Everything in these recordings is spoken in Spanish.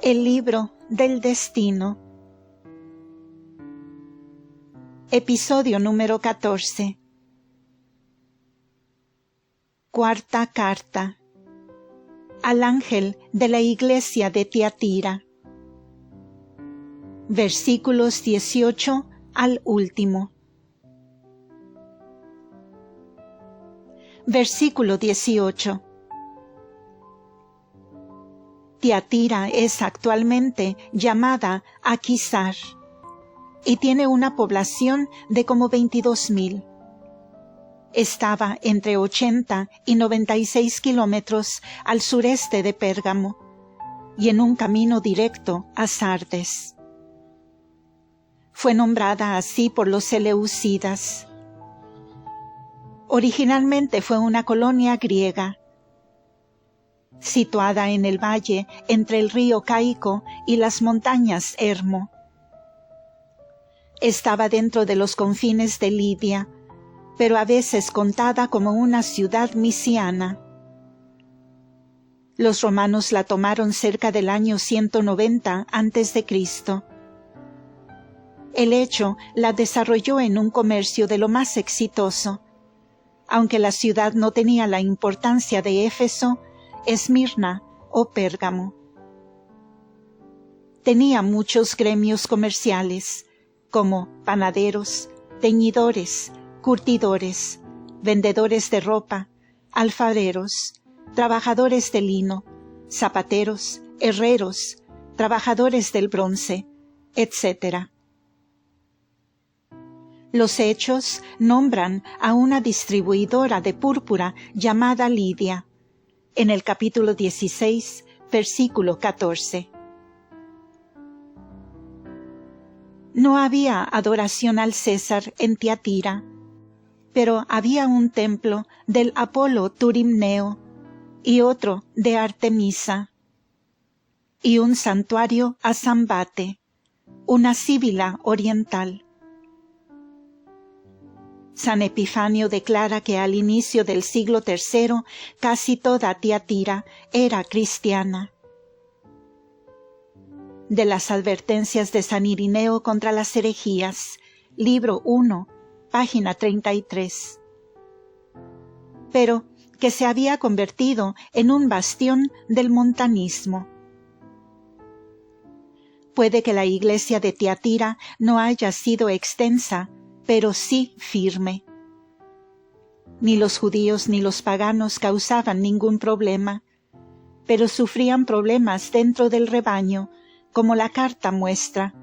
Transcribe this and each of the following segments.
El libro del destino. Episodio número 14. Cuarta carta. Al ángel de la iglesia de Tiatira. Versículos 18 al último. Versículo 18. Tiatira es actualmente llamada Akhisar y tiene una población de como 22,000. Estaba entre 80 y 96 kilómetros al sureste de Pérgamo y en un camino directo a Sardes. Fue nombrada así por los seleucidas. Originalmente fue una colonia griega, situada en el valle entre el río Caico y las montañas Hermo. Estaba dentro de los confines de Lidia, pero a veces contada como una ciudad misiana. Los romanos la tomaron cerca del año 190 a.C. El hecho la desarrolló en un comercio de lo más exitoso, aunque la ciudad no tenía la importancia de Éfeso, Esmirna o Pérgamo. Tenía muchos gremios comerciales, como panaderos, teñidores, curtidores, vendedores de ropa, alfareros, trabajadores de lino, zapateros, herreros, trabajadores del bronce, etc. Los hechos nombran a una distribuidora de púrpura llamada Lidia, en el capítulo 16, versículo 14. No había adoración al César en Tiatira, pero había un templo del Apolo Turimneo y otro de Artemisa, y un santuario a Sambate, una síbila oriental. San Epifanio declara que al inicio del siglo III casi toda Tiatira era cristiana. De las advertencias de San Irineo contra las herejías, libro 1, página 33. Pero que se había convertido en un bastión del montanismo. Puede que la iglesia de Tiatira no haya sido extensa, pero sí firme. Ni los judíos ni los paganos causaban ningún problema, pero sufrían problemas dentro del rebaño, como la carta muestra,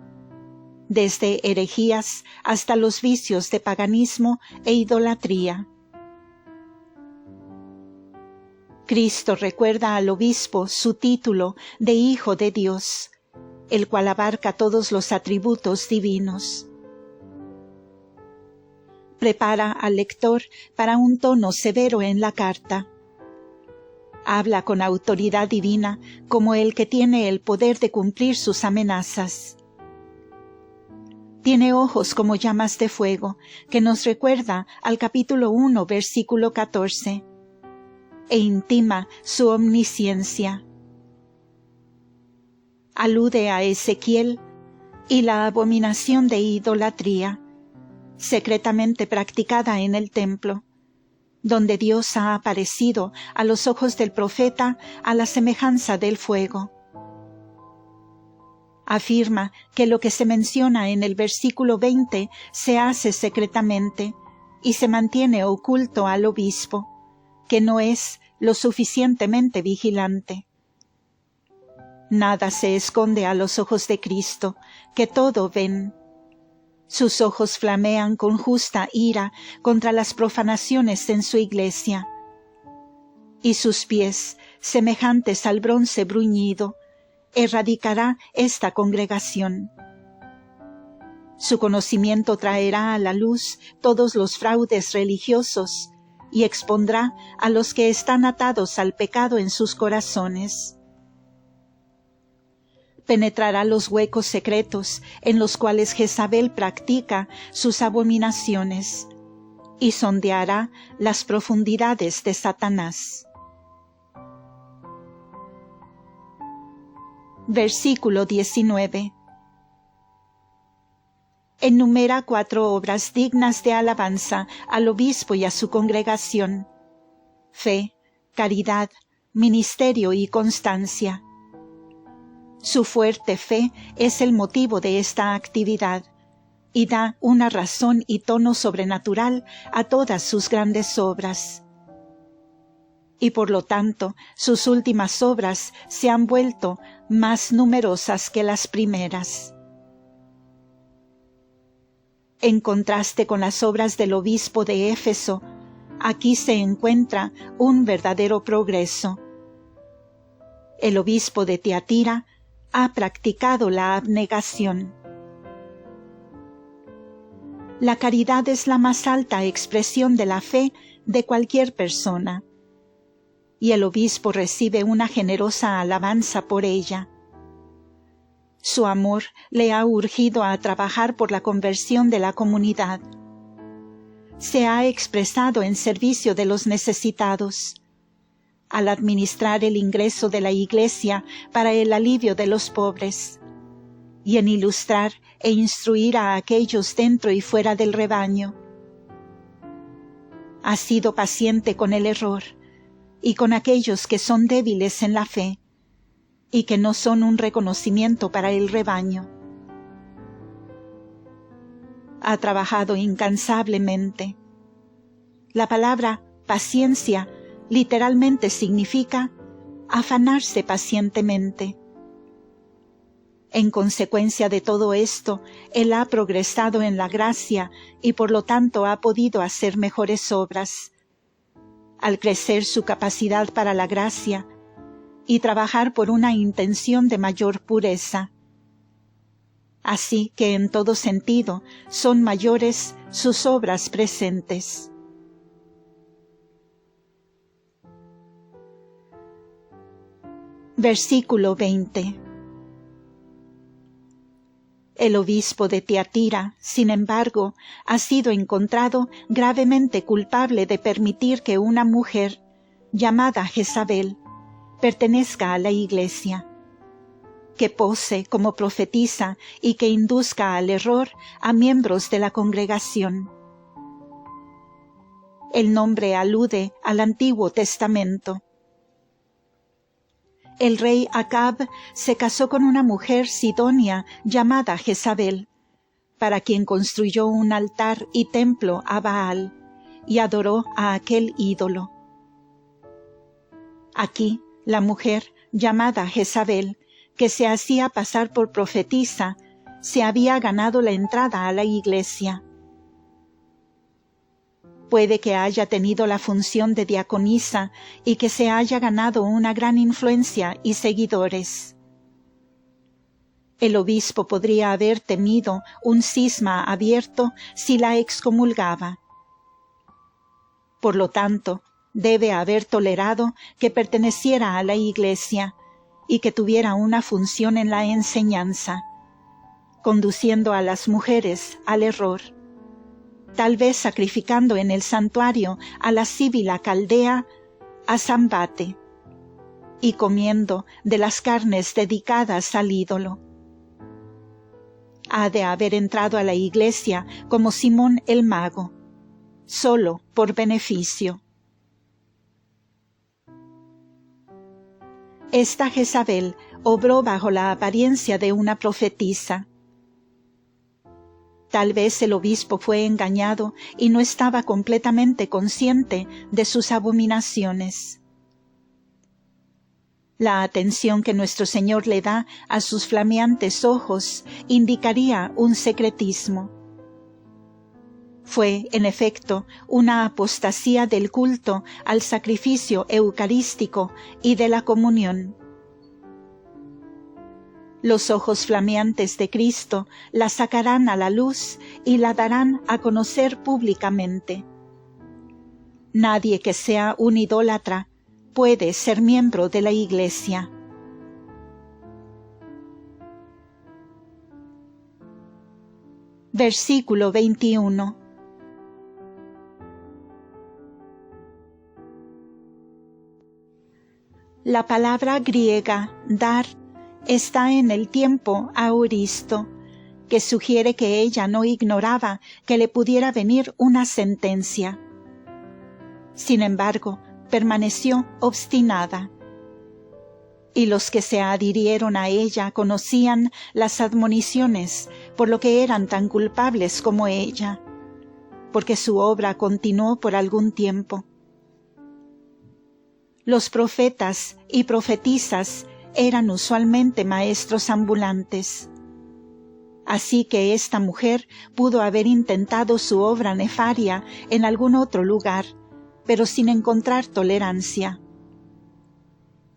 desde herejías hasta los vicios de paganismo e idolatría. Cristo recuerda al obispo su título de Hijo de Dios, el cual abarca todos los atributos divinos. Prepara al lector para un tono severo en la carta. Habla con autoridad divina como el que tiene el poder de cumplir sus amenazas. Tiene ojos como llamas de fuego, que nos recuerda al capítulo 1, versículo 14, e intima su omnisciencia. Alude a Ezequiel y la abominación de idolatría, secretamente practicada en el templo, donde Dios ha aparecido a los ojos del profeta a la semejanza del fuego. Afirma que lo que se menciona en el versículo 20 se hace secretamente y se mantiene oculto al obispo, que no es lo suficientemente vigilante. Nada se esconde a los ojos de Cristo, que todo ven. Sus ojos flamean con justa ira contra las profanaciones en su iglesia, y sus pies, semejantes al bronce bruñido, erradicará esta congregación. Su conocimiento traerá a la luz todos los fraudes religiosos y expondrá a los que están atados al pecado en sus corazones. Penetrará los huecos secretos en los cuales Jezabel practica sus abominaciones y sondeará las profundidades de Satanás. Versículo 19. Enumera 4 obras dignas de alabanza al obispo y a su congregación: fe, caridad, ministerio y constancia. Su fuerte fe es el motivo de esta actividad y da una razón y tono sobrenatural a todas sus grandes obras. Y por lo tanto, sus últimas obras se han vuelto más numerosas que las primeras. En contraste con las obras del obispo de Éfeso, aquí se encuentra un verdadero progreso. El obispo de Tiatira ha practicado la abnegación. La caridad es la más alta expresión de la fe de cualquier persona, y el obispo recibe una generosa alabanza por ella. Su amor le ha urgido a trabajar por la conversión de la comunidad. Se ha expresado en servicio de los necesitados, al administrar el ingreso de la Iglesia para el alivio de los pobres, y en ilustrar e instruir a aquellos dentro y fuera del rebaño. Ha sido paciente con el error y con aquellos que son débiles en la fe y que no son un reconocimiento para el rebaño. Ha trabajado incansablemente. La palabra paciencia literalmente significa afanarse pacientemente. En consecuencia de todo esto, él ha progresado en la gracia y por lo tanto ha podido hacer mejores obras. Al crecer su capacidad para la gracia y trabajar por una intención de mayor pureza. Así que en todo sentido son mayores sus obras presentes. Versículo 20. El obispo de Tiatira, sin embargo, ha sido encontrado gravemente culpable de permitir que una mujer, llamada Jezabel, pertenezca a la Iglesia, que pose como profetisa y que induzca al error a miembros de la congregación. El nombre alude al Antiguo Testamento. El rey Acab se casó con una mujer sidonia llamada Jezabel, para quien construyó un altar y templo a Baal, y adoró a aquel ídolo. Aquí, la mujer llamada Jezabel, que se hacía pasar por profetisa, se había ganado la entrada a la Iglesia. Puede que haya tenido la función de diaconisa y que se haya ganado una gran influencia y seguidores. El obispo podría haber temido un cisma abierto si la excomulgaba. Por lo tanto, debe haber tolerado que perteneciera a la Iglesia y que tuviera una función en la enseñanza, conduciendo a las mujeres al error, tal vez sacrificando en el santuario a la síbila caldea Asambate y comiendo de las carnes dedicadas al ídolo. Ha de haber entrado a la Iglesia como Simón el Mago, solo por beneficio. Esta Jezabel obró bajo la apariencia de una profetisa. Tal vez el obispo fue engañado y no estaba completamente consciente de sus abominaciones. La atención que nuestro Señor le da a sus flameantes ojos indicaría un secretismo. Fue, en efecto, una apostasía del culto al sacrificio eucarístico y de la comunión. Los ojos flameantes de Cristo la sacarán a la luz y la darán a conocer públicamente. Nadie que sea un idólatra puede ser miembro de la Iglesia. Versículo 21. La palabra griega dar está en el tiempo auristo, que sugiere que ella no ignoraba que le pudiera venir una sentencia. Sin embargo, permaneció obstinada. Y los que se adhirieron a ella conocían las admoniciones, por lo que eran tan culpables como ella, porque su obra continuó por algún tiempo. Los profetas y profetisas eran usualmente maestros ambulantes. Así que esta mujer pudo haber intentado su obra nefaria en algún otro lugar, pero sin encontrar tolerancia.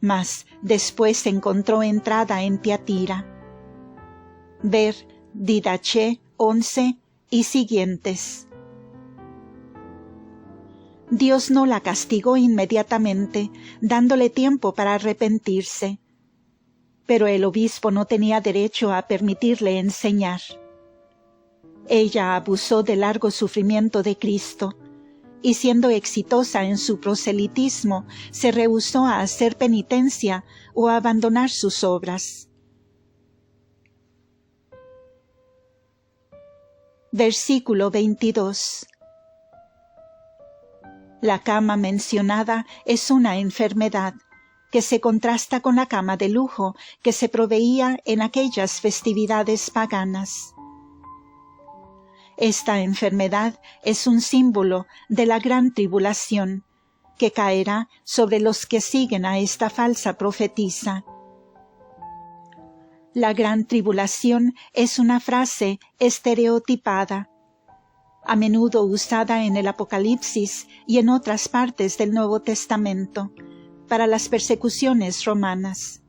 Mas después encontró entrada en Tiatira. Ver Didache 11 y siguientes. Dios no la castigó inmediatamente, dándole tiempo para arrepentirse. Pero el obispo no tenía derecho a permitirle enseñar. Ella abusó del largo sufrimiento de Cristo, y siendo exitosa en su proselitismo, se rehusó a hacer penitencia o a abandonar sus obras. Versículo 22. La cama mencionada es una enfermedad, que se contrasta con la cama de lujo que se proveía en aquellas festividades paganas. Esta enfermedad es un símbolo de la gran tribulación, que caerá sobre los que siguen a esta falsa profetisa. La gran tribulación es una frase estereotipada, a menudo usada en el Apocalipsis y en otras partes del Nuevo Testamento, para las persecuciones romanas.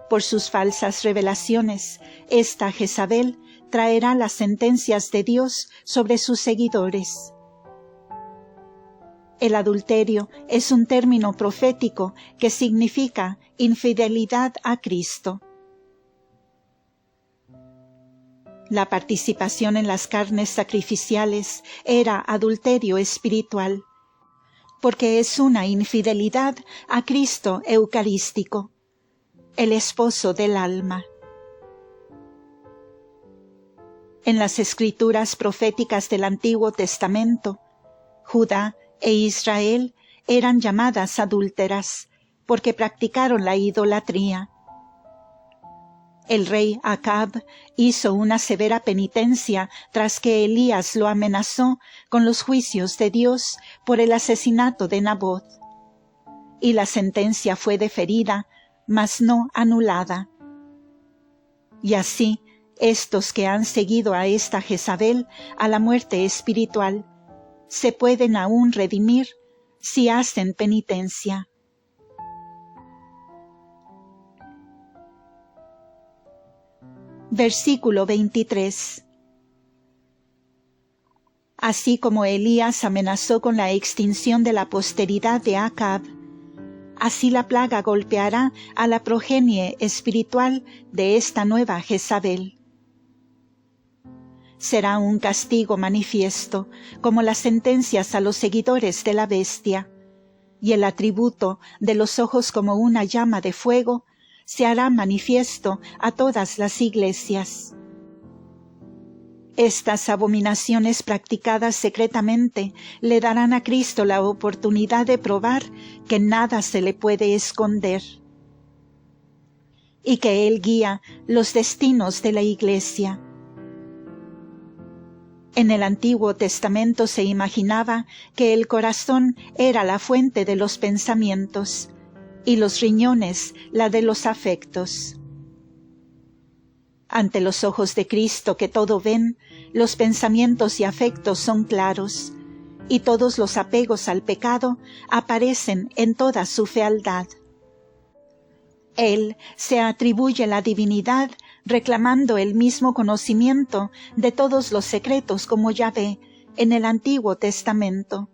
Por sus falsas revelaciones, esta Jezabel traerá las sentencias de Dios sobre sus seguidores. El adulterio es un término profético que significa infidelidad a Cristo. La participación en las carnes sacrificiales era adulterio espiritual, porque es una infidelidad a Cristo eucarístico, el esposo del alma. En las escrituras proféticas del Antiguo Testamento, Judá e Israel eran llamadas adúlteras, porque practicaron la idolatría. El rey Acab hizo una severa penitencia tras que Elías lo amenazó con los juicios de Dios por el asesinato de Nabot. Y la sentencia fue deferida, mas no anulada. Y así, estos que han seguido a esta Jezabel a la muerte espiritual, se pueden aún redimir si hacen penitencia. Versículo 23. Así como Elías amenazó con la extinción de la posteridad de Acab, así la plaga golpeará a la progenie espiritual de esta nueva Jezabel. Será un castigo manifiesto, como las sentencias a los seguidores de la bestia, y el atributo de los ojos como una llama de fuego se hará manifiesto a todas las iglesias. Estas abominaciones practicadas secretamente le darán a Cristo la oportunidad de probar que nada se le puede esconder, y que Él guía los destinos de la Iglesia. En el Antiguo Testamento se imaginaba que el corazón era la fuente de los pensamientos, y los riñones la de los afectos. Ante los ojos de Cristo que todo ven, los pensamientos y afectos son claros, y todos los apegos al pecado aparecen en toda su fealdad. Él se atribuye la divinidad reclamando el mismo conocimiento de todos los secretos como Yahvé en el Antiguo Testamento.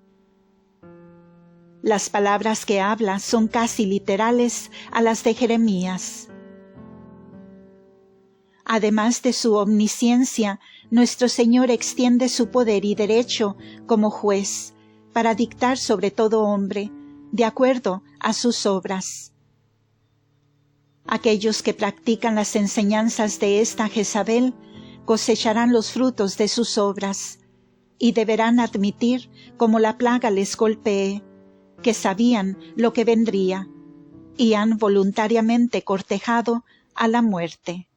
Las palabras que habla son casi literales a las de Jeremías. Además de su omnisciencia, nuestro Señor extiende su poder y derecho como juez para dictar sobre todo hombre, de acuerdo a sus obras. Aquellos que practican las enseñanzas de esta Jezabel cosecharán los frutos de sus obras, y deberán admitir, como la plaga les golpee, que sabían lo que vendría, y han voluntariamente cortejado a la muerte.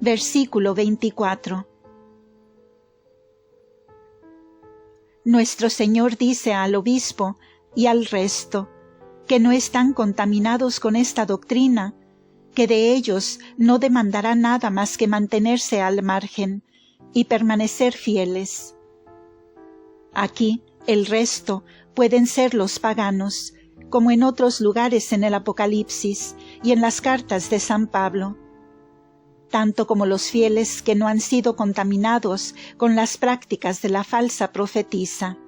Versículo 24. Nuestro Señor dice al obispo y al resto que no están contaminados con esta doctrina, que de ellos no demandará nada más que mantenerse al margen y permanecer fieles. Aquí el resto pueden ser los paganos, como en otros lugares en el Apocalipsis y en las cartas de San Pablo, tanto como los fieles que no han sido contaminados con las prácticas de la falsa profetisa.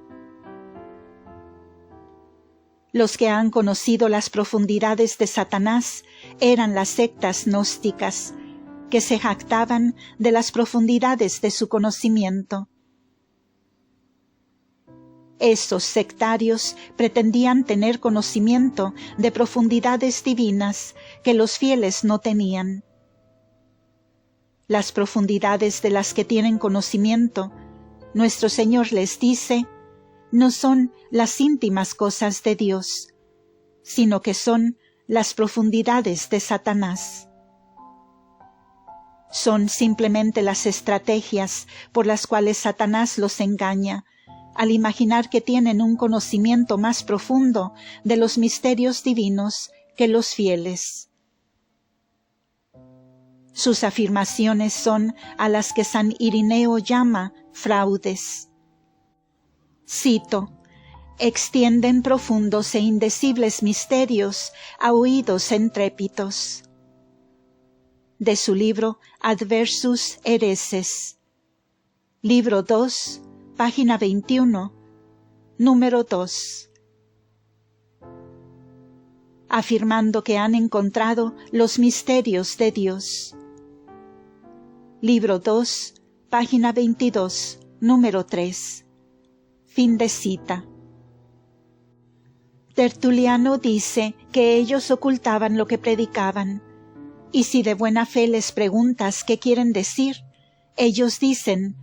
Los que han conocido las profundidades de Satanás eran las sectas gnósticas, que se jactaban de las profundidades de su conocimiento. Estos sectarios pretendían tener conocimiento de profundidades divinas que los fieles no tenían. Las profundidades de las que tienen conocimiento, nuestro Señor les dice, no son las íntimas cosas de Dios, sino que son las profundidades de Satanás. Son simplemente las estrategias por las cuales Satanás los engaña, al imaginar que tienen un conocimiento más profundo de los misterios divinos que los fieles. Sus afirmaciones son a las que San Irineo llama fraudes. Cito: extienden profundos e indecibles misterios a oídos intrépidos. De su libro Adversus Hereses. Libro 2, página 21, número 2. Afirmando que han encontrado los misterios de Dios. Libro 2, página 22, número 3. Fin de cita. Tertuliano dice que ellos ocultaban lo que predicaban, y si de buena fe les preguntas qué quieren decir, ellos dicen,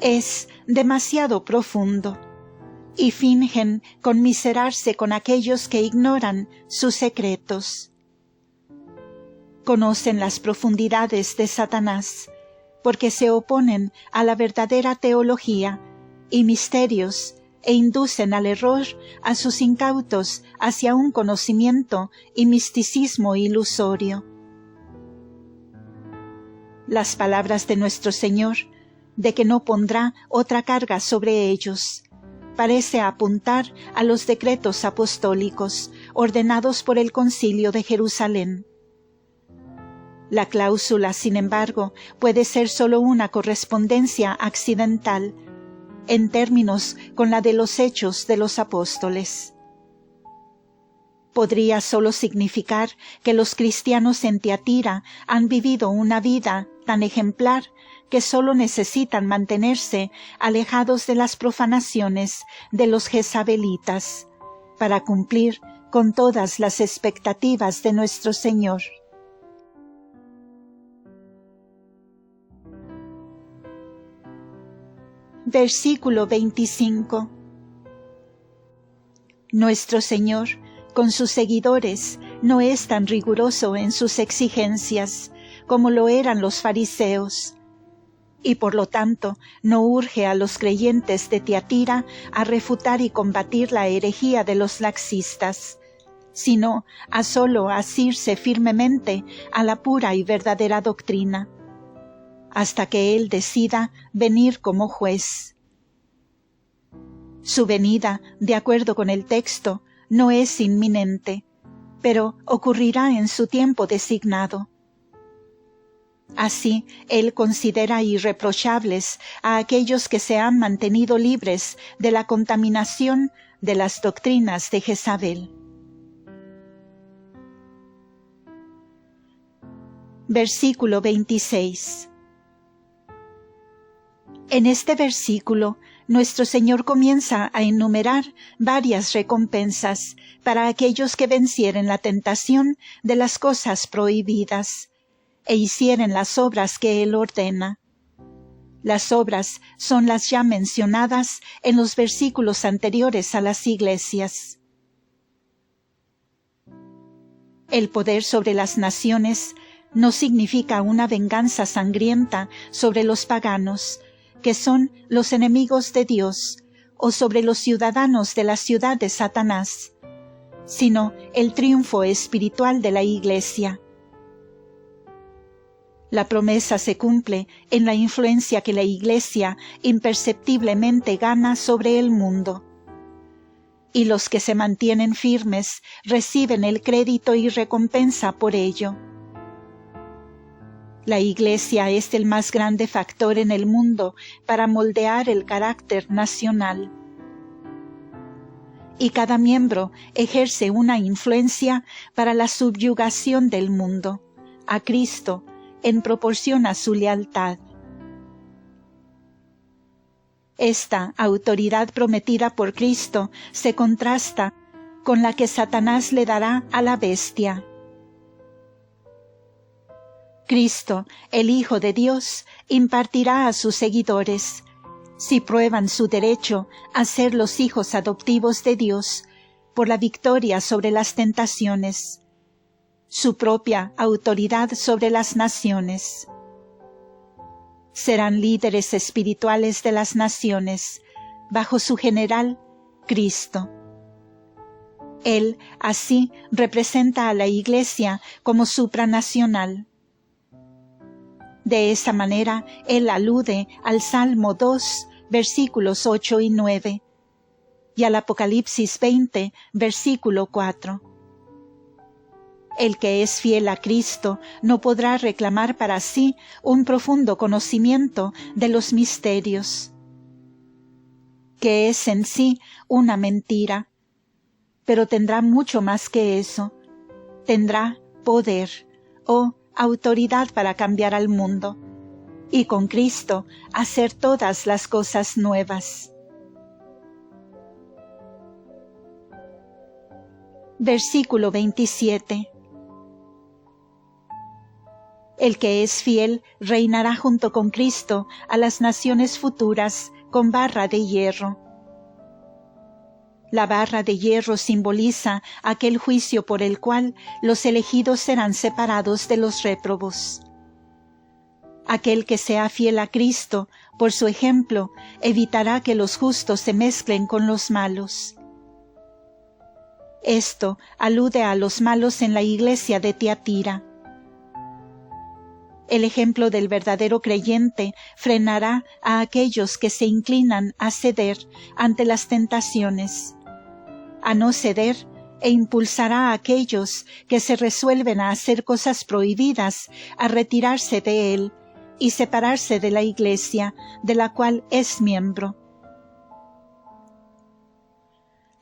es demasiado profundo, y fingen conmiserarse con aquellos que ignoran sus secretos. Conocen las profundidades de Satanás, porque se oponen a la verdadera teología y misterios e inducen al error a sus incautos hacia un conocimiento y misticismo ilusorio. Las palabras de nuestro Señor, de que no pondrá otra carga sobre ellos, parece apuntar a los decretos apostólicos ordenados por el Concilio de Jerusalén. La cláusula, sin embargo, puede ser sólo una correspondencia accidental, en términos con la de los Hechos de los Apóstoles. Podría sólo significar que los cristianos en Tiatira han vivido una vida tan ejemplar que sólo necesitan mantenerse alejados de las profanaciones de los jezabelitas para cumplir con todas las expectativas de nuestro Señor. Versículo 25. Nuestro Señor, con sus seguidores, no es tan riguroso en sus exigencias como lo eran los fariseos, y por lo tanto no urge a los creyentes de Tiatira a refutar y combatir la herejía de los laxistas, sino a sólo asirse firmemente a la pura y verdadera doctrina, hasta que Él decida venir como juez. Su venida, de acuerdo con el texto, no es inminente, pero ocurrirá en su tiempo designado. Así, Él considera irreprochables a aquellos que se han mantenido libres de la contaminación de las doctrinas de Jezabel. Versículo 26. En este versículo, nuestro Señor comienza a enumerar varias recompensas para aquellos que vencieren la tentación de las cosas prohibidas e hicieren las obras que Él ordena. Las obras son las ya mencionadas en los versículos anteriores a las iglesias. El poder sobre las naciones no significa una venganza sangrienta sobre los paganos, que son los enemigos de Dios, o sobre los ciudadanos de la ciudad de Satanás, sino el triunfo espiritual de la Iglesia. La promesa se cumple en la influencia que la Iglesia imperceptiblemente gana sobre el mundo. Y los que se mantienen firmes reciben el crédito y recompensa por ello. La Iglesia es el más grande factor en el mundo para moldear el carácter nacional. Y cada miembro ejerce una influencia para la subyugación del mundo a Cristo en proporción a su lealtad. Esta autoridad prometida por Cristo se contrasta con la que Satanás le dará a la bestia. Cristo, el Hijo de Dios, impartirá a sus seguidores, si prueban su derecho a ser los hijos adoptivos de Dios, por la victoria sobre las tentaciones, su propia autoridad sobre las naciones. Serán líderes espirituales de las naciones, bajo su general, Cristo. Él, así, representa a la Iglesia como supranacional. De esa manera, él alude al Salmo 2, versículos 8 y 9, y al Apocalipsis 20, versículo 4. El que es fiel a Cristo no podrá reclamar para sí un profundo conocimiento de los misterios, que es en sí una mentira, pero tendrá mucho más que eso. Tendrá poder o autoridad para cambiar al mundo, y con Cristo hacer todas las cosas nuevas. Versículo 27. El que es fiel reinará junto con Cristo a las naciones futuras con barra de hierro. La barra de hierro simboliza aquel juicio por el cual los elegidos serán separados de los réprobos. Aquel que sea fiel a Cristo, por su ejemplo, evitará que los justos se mezclen con los malos. Esto alude a los malos en la iglesia de Tiatira. El ejemplo del verdadero creyente frenará a aquellos que se inclinan a ceder ante las tentaciones, a no ceder, e impulsará a aquellos que se resuelven a hacer cosas prohibidas a retirarse de él y separarse de la iglesia de la cual es miembro.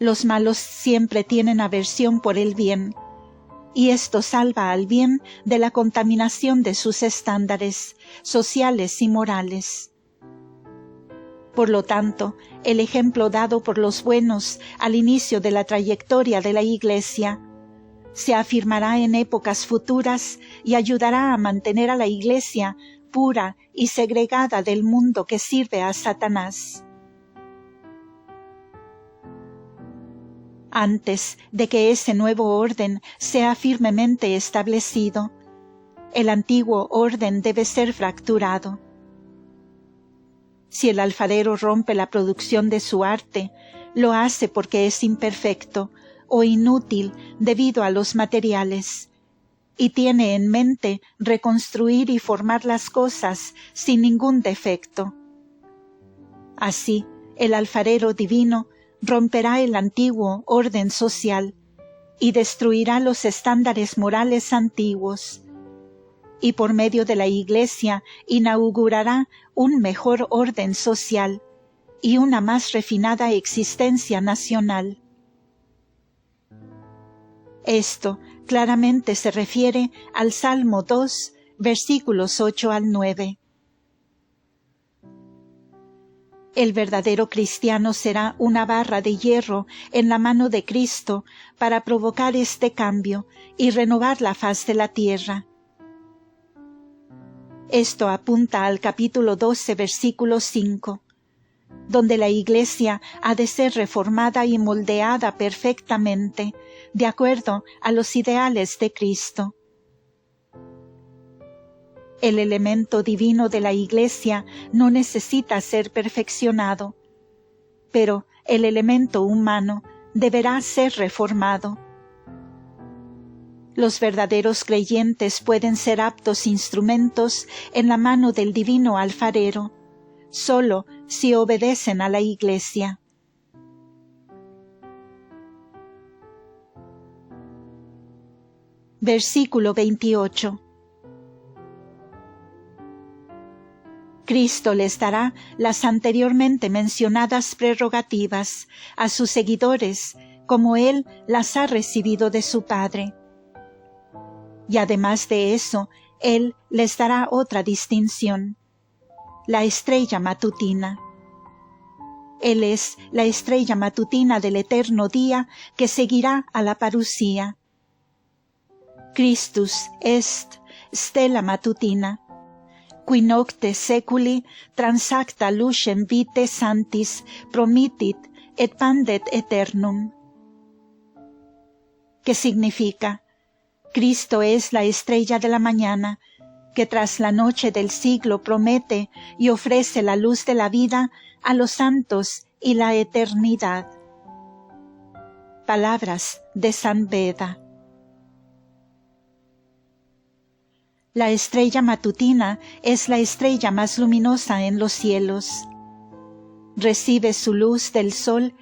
Los malos siempre tienen aversión por el bien, y esto salva al bien de la contaminación de sus estándares sociales y morales. Por lo tanto, el ejemplo dado por los buenos al inicio de la trayectoria de la Iglesia se afirmará en épocas futuras y ayudará a mantener a la Iglesia pura y segregada del mundo que sirve a Satanás. Antes de que ese nuevo orden sea firmemente establecido, el antiguo orden debe ser fracturado. Si el alfarero rompe la producción de su arte, lo hace porque es imperfecto o inútil debido a los materiales, y tiene en mente reconstruir y formar las cosas sin ningún defecto. Así, el alfarero divino romperá el antiguo orden social y destruirá los estándares morales antiguos, y por medio de la Iglesia inaugurará un mejor orden social y una más refinada existencia nacional. Esto claramente se refiere al Salmo 2, versículos 8 al 9. El verdadero cristiano será una barra de hierro en la mano de Cristo para provocar este cambio y renovar la faz de la tierra. Esto apunta al capítulo 12, versículo 5, donde la Iglesia ha de ser reformada y moldeada perfectamente, de acuerdo a los ideales de Cristo. El elemento divino de la Iglesia no necesita ser perfeccionado, pero el elemento humano deberá ser reformado. Los verdaderos creyentes pueden ser aptos instrumentos en la mano del divino alfarero, solo si obedecen a la Iglesia. Versículo 28. Cristo les dará las anteriormente mencionadas prerrogativas a sus seguidores, como Él las ha recibido de su Padre. Y además de eso, Él les dará otra distinción: la estrella matutina. Él es la estrella matutina del eterno día que seguirá a la parusía. Christus est stella matutina, qui nocte seculi transacta lucem vitae sanctis promittit et pandet eternum. ¿Qué significa? Cristo es la estrella de la mañana, que tras la noche del siglo promete y ofrece la luz de la vida a los santos y la eternidad. Palabras de San Beda. La estrella matutina es la estrella más luminosa en los cielos. Recibe su luz del sol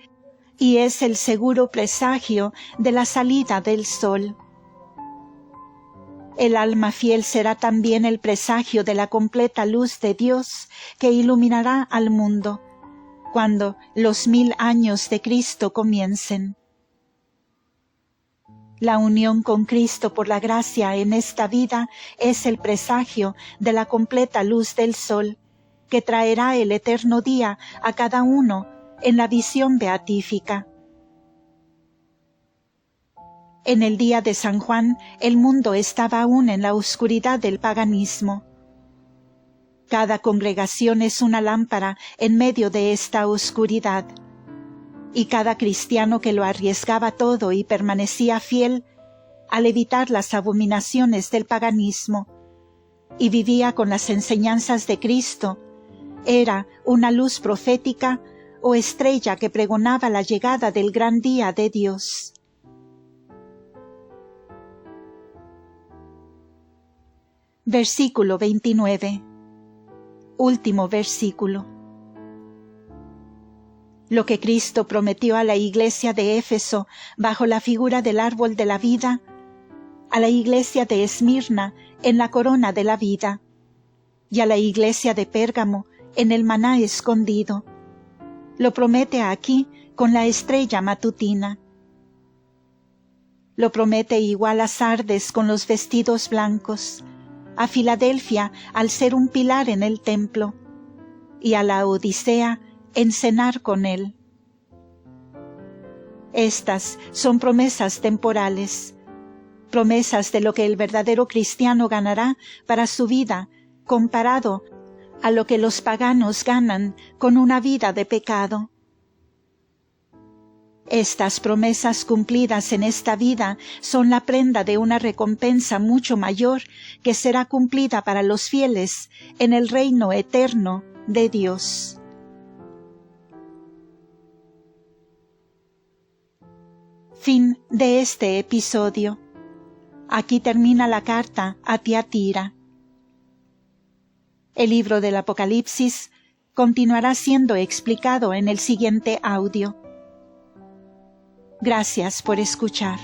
y es el seguro presagio de la salida del sol. El alma fiel será también el presagio de la completa luz de Dios que iluminará al mundo, cuando los 1000 años de Cristo comiencen. La unión con Cristo por la gracia en esta vida es el presagio de la completa luz del sol, que traerá el eterno día a cada uno en la visión beatífica. En el día de San Juan, el mundo estaba aún en la oscuridad del paganismo. Cada congregación es una lámpara en medio de esta oscuridad, y cada cristiano que lo arriesgaba todo y permanecía fiel, al evitar las abominaciones del paganismo, y vivía con las enseñanzas de Cristo, era una luz profética o estrella que pregonaba la llegada del gran día de Dios. Versículo 29. Último versículo. Lo que Cristo prometió a la iglesia de Éfeso bajo la figura del árbol de la vida, a la iglesia de Esmirna en la corona de la vida, y a la iglesia de Pérgamo en el maná escondido, lo promete aquí con la estrella matutina. Lo promete igual a Sardes con los vestidos blancos, a Filadelfia al ser un pilar en el templo, y a la Odisea en cenar con él. Estas son promesas temporales, promesas de lo que el verdadero cristiano ganará para su vida, comparado a lo que los paganos ganan con una vida de pecado. Estas promesas cumplidas en esta vida son la prenda de una recompensa mucho mayor que será cumplida para los fieles en el reino eterno de Dios. Fin de este episodio. Aquí termina la carta a Tiatira. El libro del Apocalipsis continuará siendo explicado en el siguiente audio. Gracias por escuchar.